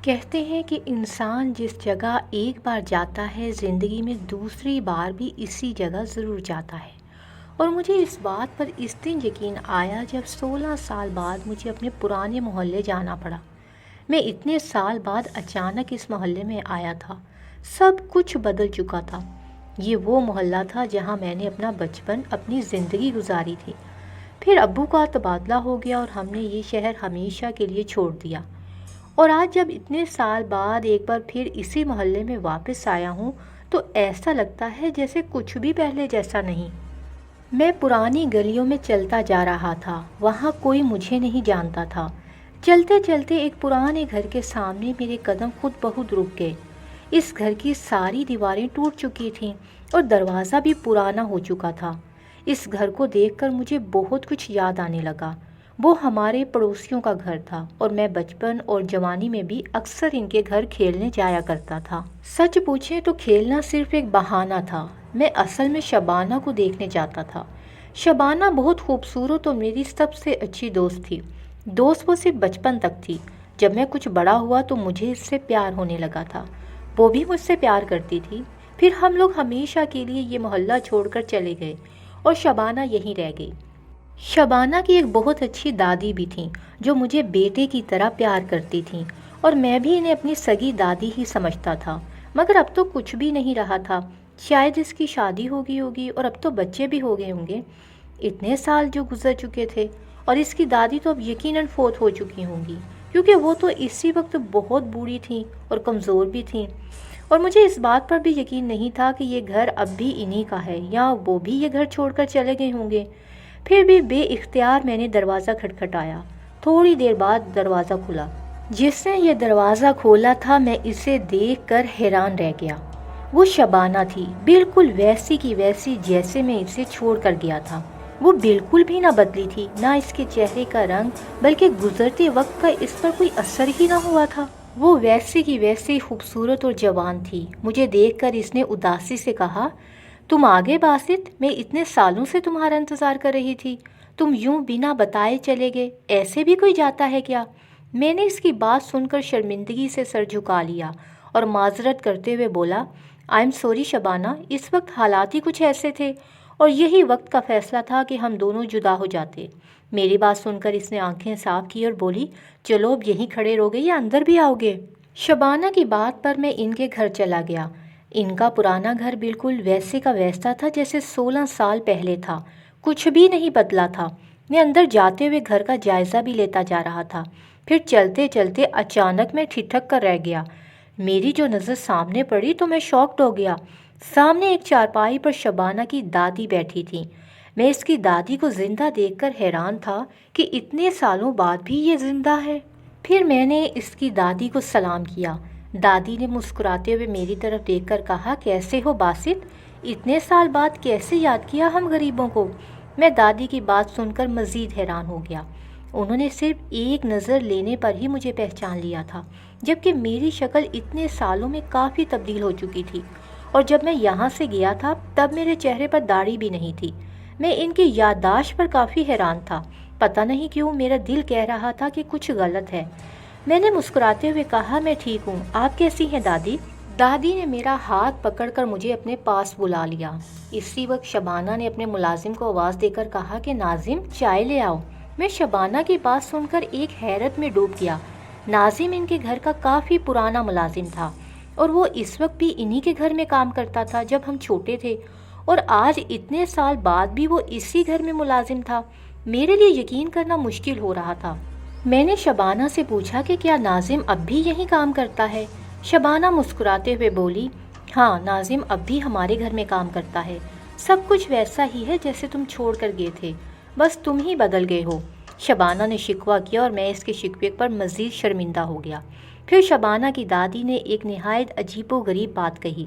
کہتے ہیں کہ انسان جس جگہ ایک بار جاتا ہے زندگی میں دوسری بار بھی اسی جگہ ضرور جاتا ہے، اور مجھے اس بات پر اس دن یقین آیا جب 16 سال بعد مجھے اپنے پرانے محلے جانا پڑا۔ میں اتنے سال بعد اچانک اس محلے میں آیا تھا۔ سب کچھ بدل چکا تھا۔ یہ وہ محلہ تھا جہاں میں نے اپنا بچپن، اپنی زندگی گزاری تھی۔ پھر ابو کا تبادلہ ہو گیا اور ہم نے یہ شہر ہمیشہ کے لیے چھوڑ دیا، اور آج جب اتنے سال بعد ایک بار پھر اسی محلے میں واپس آیا ہوں تو ایسا لگتا ہے جیسے کچھ بھی پہلے جیسا نہیں۔ میں پرانی گلیوں میں چلتا جا رہا تھا، وہاں کوئی مجھے نہیں جانتا تھا۔ چلتے چلتے ایک پرانے گھر کے سامنے میرے قدم خود بخود رک گئے۔ اس گھر کی ساری دیواریں ٹوٹ چکی تھیں اور دروازہ بھی پرانا ہو چکا تھا۔ اس گھر کو دیکھ کر مجھے بہت کچھ یاد آنے لگا۔ وہ ہمارے پڑوسیوں کا گھر تھا اور میں بچپن اور جوانی میں بھی اکثر ان کے گھر کھیلنے جایا کرتا تھا۔ سچ پوچھیں تو کھیلنا صرف ایک بہانہ تھا، میں اصل میں شبانہ کو دیکھنے جاتا تھا۔ شبانہ بہت خوبصورت اور میری سب سے اچھی دوست تھی۔ دوست وہ صرف بچپن تک تھی۔ جب میں کچھ بڑا ہوا تو مجھے اس سے پیار ہونے لگا تھا، وہ بھی مجھ سے پیار کرتی تھی۔ پھر ہم لوگ ہمیشہ کے لیے یہ محلہ چھوڑ کر چلے گئے اور شبانہ یہیں رہ گئی۔ شبانہ کی ایک بہت اچھی دادی بھی تھیں جو مجھے بیٹے کی طرح پیار کرتی تھیں، اور میں بھی انہیں اپنی سگی دادی ہی سمجھتا تھا۔ مگر اب تو کچھ بھی نہیں رہا تھا۔ شاید اس کی شادی ہو گئی ہوگی اور اب تو بچے بھی ہو گئے ہوں گے۔ اتنے سال جو گزر چکے تھے، اور اس کی دادی تو اب یقیناً فوت ہو چکی ہوں گی، کیونکہ وہ تو اسی وقت بہت بوڑھی تھیں اور کمزور بھی تھیں۔ اور مجھے اس بات پر بھی یقین نہیں تھا کہ یہ گھر اب بھی انہی کا ہے یا وہ بھی یہ گھر چھوڑ کر چلے گئے ہوں گے۔ پھر بھی بے اختیار میں نے دروازہ کھٹکھٹایا۔ تھوڑی دیر بعد دروازہ کھلا۔ جس نے یہ دروازہ کھولا تھا میں اسے دیکھ کر حیران رہ گیا۔ وہ شبانہ تھی، بالکل ویسی کی ویسی جیسے میں اسے چھوڑ کر گیا تھا۔ وہ بالکل بھی نہ بدلی تھی، نہ اس کے چہرے کا رنگ، بلکہ گزرتے وقت کا اس پر کوئی اثر ہی نہ ہوا تھا۔ وہ ویسی کی ویسی خوبصورت اور جوان تھی۔ مجھے دیکھ کر اس نے اداسی سے کہا، تم آ گئے باسط، میں اتنے سالوں سے تمہارا انتظار کر رہی تھی۔ تم یوں بنا بتائے چلے گئے، ایسے بھی کوئی جاتا ہے کیا؟ میں نے اس کی بات سن کر شرمندگی سے سر جھکا لیا اور معذرت کرتے ہوئے بولا، آئی ایم سوری شبانہ، اس وقت حالات ہی کچھ ایسے تھے اور یہی وقت کا فیصلہ تھا کہ ہم دونوں جدا ہو جاتے۔ میری بات سن کر اس نے آنکھیں صاف کی اور بولی، چلو اب یہیں کھڑے رہو گے یا اندر بھی آؤ گے؟ شبانہ کی بات پر میں ان کے گھر چلا گیا۔ ان کا پرانا گھر بالکل ویسے کا ویسا تھا جیسے 16 سال پہلے تھا، کچھ بھی نہیں بدلا تھا۔ میں اندر جاتے ہوئے گھر کا جائزہ بھی لیتا جا رہا تھا۔ پھر چلتے چلتے اچانک میں ٹھٹک کر رہ گیا۔ میری جو نظر سامنے پڑی تو میں شاکڈ ہو گیا۔ سامنے ایک چارپائی پر شبانہ کی دادی بیٹھی تھی۔ میں اس کی دادی کو زندہ دیکھ کر حیران تھا کہ اتنے سالوں بعد بھی یہ زندہ ہے۔ پھر میں نے اس کی دادی کو سلام کیا۔ دادی نے مسکراتے ہوئے میری طرف دیکھ کر کہا، کیسے ہو باسط؟ اتنے سال بعد کیسے یاد کیا ہم غریبوں کو؟ میں دادی کی بات سن کر مزید حیران ہو گیا۔ انہوں نے صرف ایک نظر لینے پر ہی مجھے پہچان لیا تھا، جبکہ میری شکل اتنے سالوں میں کافی تبدیل ہو چکی تھی، اور جب میں یہاں سے گیا تھا تب میرے چہرے پر داڑھی بھی نہیں تھی۔ میں ان کی یادداشت پر کافی حیران تھا۔ پتہ نہیں کیوں میرا دل کہہ رہا تھا کہ کچھ غلط ہے۔ میں نے مسکراتے ہوئے کہا، میں ٹھیک ہوں، آپ کیسی ہیں دادی؟ دادی نے میرا ہاتھ پکڑ کر مجھے اپنے پاس بلا لیا۔ اسی وقت شبانہ نے اپنے ملازم کو آواز دے کر کہا کہ ناظم چائے لے آؤ۔ میں شبانہ کی بات سن کر ایک حیرت میں ڈوب گیا۔ ناظم ان کے گھر کا کافی پرانا ملازم تھا، اور وہ اس وقت بھی انہی کے گھر میں کام کرتا تھا جب ہم چھوٹے تھے، اور آج اتنے سال بعد بھی وہ اسی گھر میں ملازم تھا۔ میرے لیے یقین کرنا مشکل ہو رہا تھا۔ میں نے شبانہ سے پوچھا کہ کیا ناظم اب بھی یہیں کام کرتا ہے؟ شبانہ مسکراتے ہوئے بولی، ہاں ناظم اب بھی ہمارے گھر میں کام کرتا ہے، سب کچھ ویسا ہی ہے جیسے تم چھوڑ کر گئے تھے، بس تم ہی بدل گئے ہو۔ شبانہ نے شکوہ کیا اور میں اس کے شکوے پر مزید شرمندہ ہو گیا۔ پھر شبانہ کی دادی نے ایک نہایت عجیب و غریب بات کہی،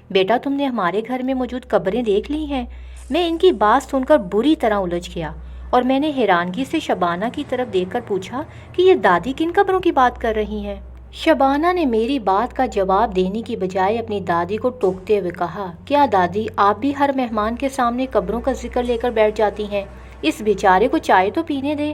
بیٹا تم نے ہمارے گھر میں موجود قبریں دیکھ لی ہیں؟ میں ان کی بات سن کر بری طرح الجھ گیا، اور میں نے حیرانگی سے شبانہ کی طرف دیکھ کر پوچھا کہ یہ دادی کن قبروں کی بات کر رہی ہیں؟ شبانہ نے میری بات کا جواب دینے کی بجائے اپنی دادی کو ٹوکتے ہوئے کہا، کیا دادی آپ بھی ہر مہمان کے سامنے قبروں کا ذکر لے کر بیٹھ جاتی ہیں؟ اس بیچارے کو چائے تو پینے دیں۔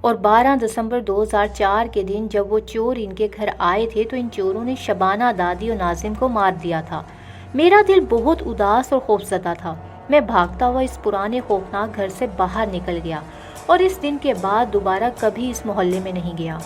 اور 12 دسمبر 2004 کے دن جب وہ چور ان کے گھر آئے تھے تو ان چوروں نے شبانہ، دادی اور ناظم کو مار دیا تھا۔ میرا دل بہت اداس اور خوفزدہ تھا۔ میں بھاگتا ہوا اس پرانے خوفناک گھر سے باہر نکل گیا اور اس دن کے بعد دوبارہ کبھی اس محلے میں نہیں گیا۔